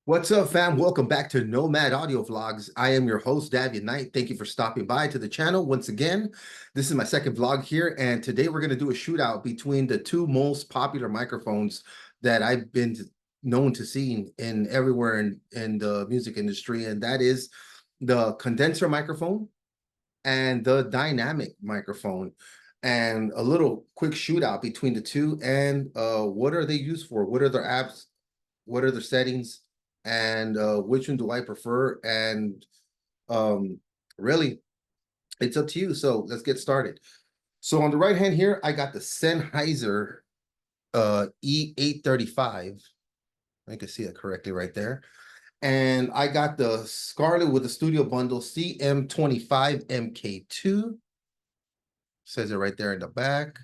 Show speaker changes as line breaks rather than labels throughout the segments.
What's up, fam? Welcome back to Nomad Audio Vlogs. I am your host, Davian Knight. Thank you for stopping by to the channel once again. This is my second vlog here, and today we're going to do a shootout between the two most popular microphones that I've been known to see in everywhere in the music industry, and that is the condenser microphone and the dynamic microphone. And a little quick shootout between the two, and what are they used for? What are their apps? What are the settings, and which one do I prefer? And um, really, it's up to you. So let's get started. So on the right hand here, I got the Sennheiser E835. I can see it correctly right there. And I got the Scarlett with the studio bundle CM25 MK2. Says it right there in the back.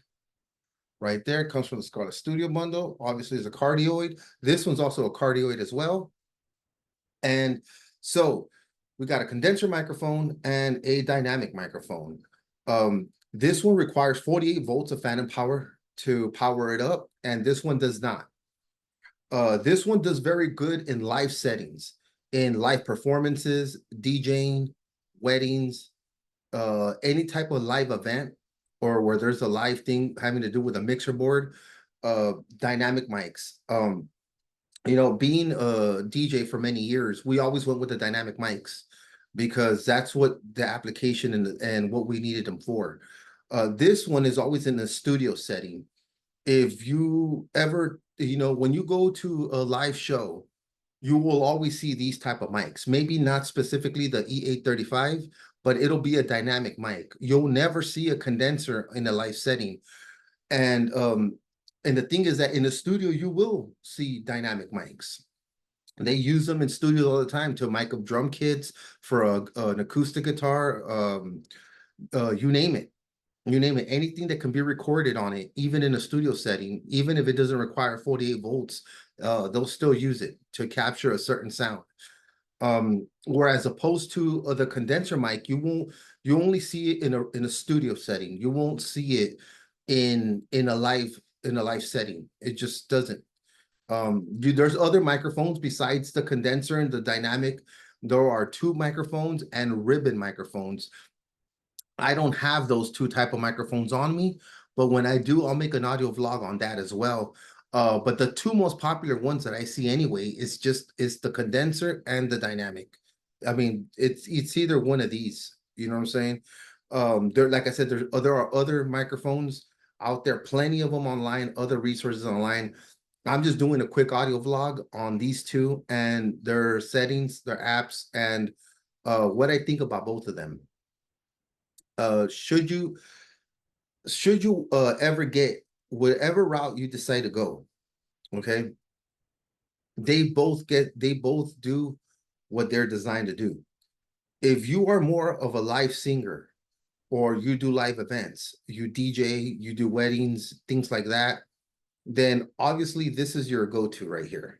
Right there, it comes from the Scarlett Studio bundle. Obviously, it's a cardioid. This one's also a cardioid as well. And so we got a condenser microphone and a dynamic microphone. This one requires 48 volts of phantom power to power it up, and this one does not. This one does very good in live settings, in live performances, DJing, weddings, any type of live event, or where there's a live thing having to do with a mixer board, dynamic mics. Being a DJ for many years, we always went with the dynamic mics because that's what the application and what we needed them for. This one is always in a studio setting. If you ever, when you go to a live show, you will always see these type of mics. Maybe not specifically the E835, but it'll be a dynamic mic. You'll never see a condenser in a live setting. And the thing is that in the studio, you will see dynamic mics. They use them in studios all the time to mic up drum kits for an acoustic guitar, you name it. You name it, anything that can be recorded on it, even in a studio setting, even if it doesn't require 48 volts, they'll still use it to capture a certain sound. Whereas opposed to the condenser mic, you only see it in a studio setting. You won't see it in a live setting. It just doesn't. There's other microphones besides the condenser and the dynamic. There are tube microphones and ribbon microphones. I don't have those two type of microphones on me, but when I do, I'll make an audio vlog on that as well. But the two most popular ones that I see anyway is the condenser and the dynamic. I mean, it's either one of these. You know what I'm saying? There, like I said, there are other microphones out there, plenty of them online, other resources online. I'm just doing a quick audio vlog on these two and their settings, their apps, and what I think about both of them. Uh, should you ever get whatever route you decide to go, okay, they both do what they're designed to do. If you are more of a live singer, or you do live events, you DJ, you do weddings, things like that, then obviously this is your go-to right here.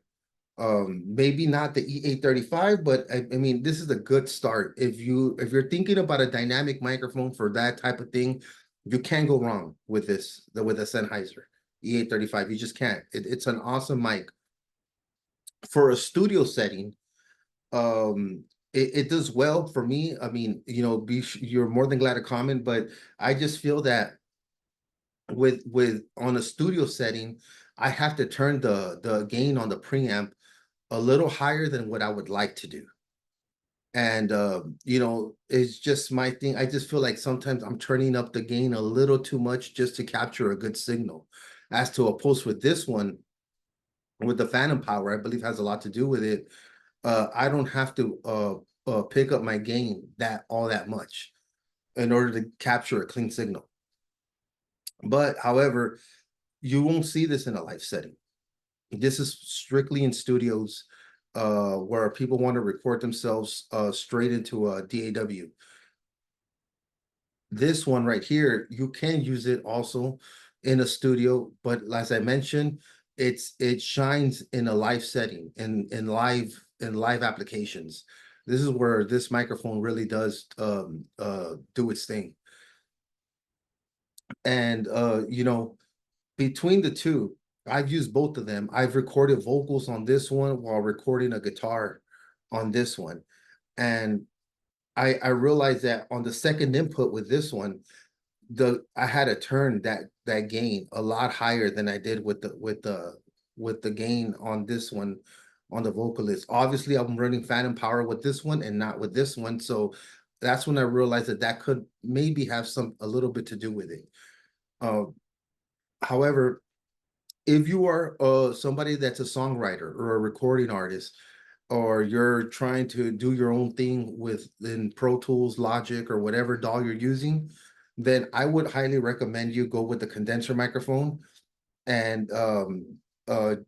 Maybe not the E835, but I mean, this is a good start. If you're thinking about a dynamic microphone for that type of thing, you can't go wrong with with a Sennheiser E835. You just can't. It's an awesome mic for a studio setting. It does well for me. I mean, you're more than glad to comment, but I just feel that with on a studio setting, I have to turn the gain on the preamp a little higher than what I would like to do. And it's just my thing. I just feel like sometimes I'm turning up the gain a little too much just to capture a good signal. As to opposed with this one, with the phantom power, I believe has a lot to do with it. I don't have to pick up my gain all that much in order to capture a clean signal. But however, you won't see this in a live setting. This is strictly in studios where people want to record themselves straight into a DAW. This one right here, you can use it also in a studio, but as I mentioned, it shines in a live setting, in live applications. This is where this microphone really does do its thing. And between the two, I've used both of them. I've recorded vocals on this one while recording a guitar on this one. And I realized that on the second input with this one, I had to turn that gain a lot higher than I did with the gain on this one on the vocalist. Obviously, I'm running phantom power with this one and not with this one. So that's when I realized that that could maybe have a little bit to do with it. Uh, However, if you are somebody that's a songwriter or a recording artist, or you're trying to do your own thing in Pro Tools, Logic, or whatever DAW you're using, then I would highly recommend you go with the condenser microphone. And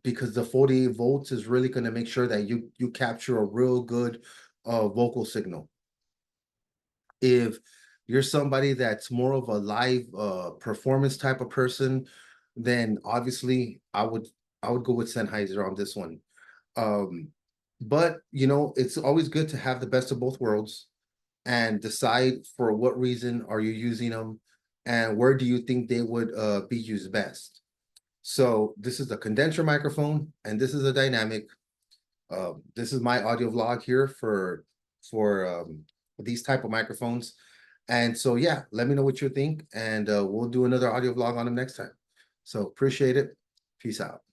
because the 48 volts is really going to make sure that you capture a real good vocal signal. If you're somebody that's more of a live performance type of person, then obviously I would go with Sennheiser on this one. Um, but you know, it's always good to have the best of both worlds and decide for what reason are you using them and where do you think they would be used best. So this is a condenser microphone and this is a dynamic. This is my audio vlog here for these type of microphones. And so yeah, let me know what you think and we'll do another audio vlog on them next time. So appreciate it. Peace out.